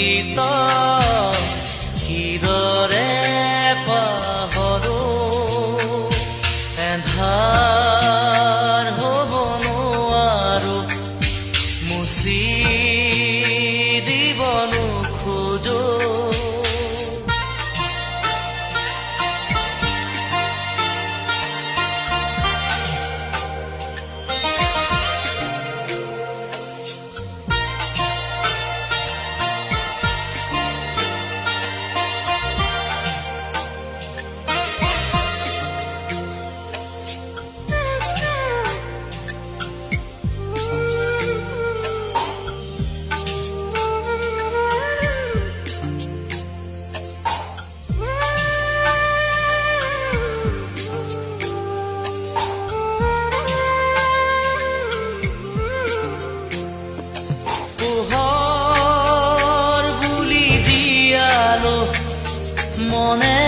অতীত কিদৰে পাহৰো এন্ধাৰ হ'ব নোৱাৰো মুচি দিব নোখোজো মনে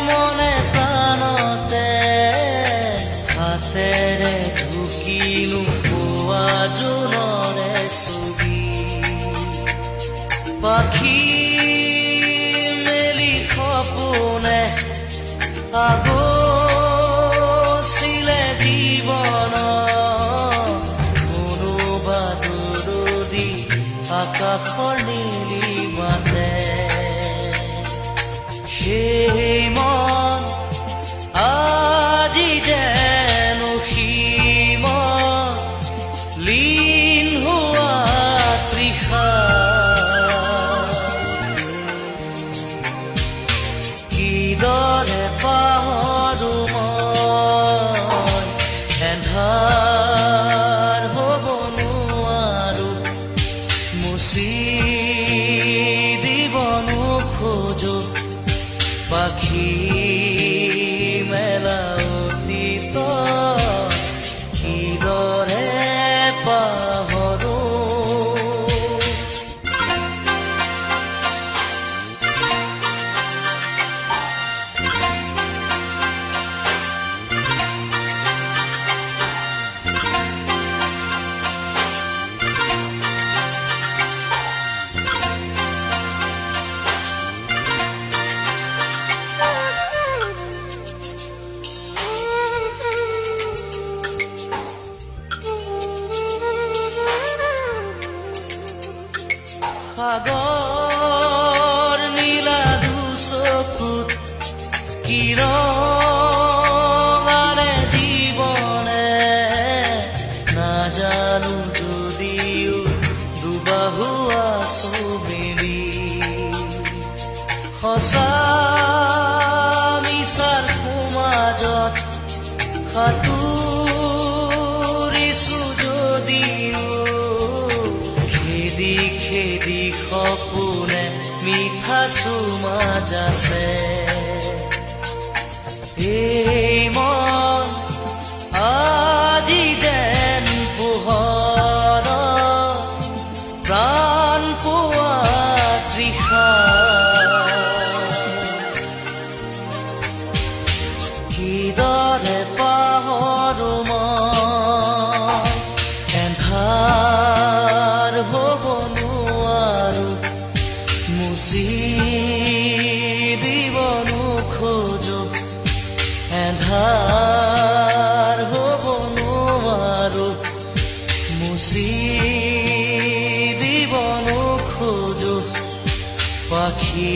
মনে প্ৰাণতে হাতেৰে ঢুকিনো পোৱা জোনৰে ছবি পাখি মেলি সপোনে আগচিলে জীৱন কোনোবা দূৰদী আকাশৰ নীলিমাতে সেই মন আজি যেন সীম লীন হোৱা তৃষা কিদৰে পাহৰো মই এন্ধাৰ হ'ব নোৱাৰো মুচি দিব নোখোজো পাখি মেলা অতীত কিদৰে পাহৰো সাগৰ নীলা দুচকুত কিৰণাৰে জীৱনে নাজানো যদিও দুবাহু আছো মেলি সঁচা মিছাৰ সমাজত সাঁতুৰিছো যদিও খেদি সপোনে মিঠা চুমাজ আছে এই মন আজি যেন পোহৰ প্ৰাণ পোৱা তৃষা কিদৰে পাহৰো মই এন্ধাৰ হ'ব মুচি দিব নোখোজো এন্ধাৰ হ'ব নোৱাৰো মুচি দিব নোখোজো পাখি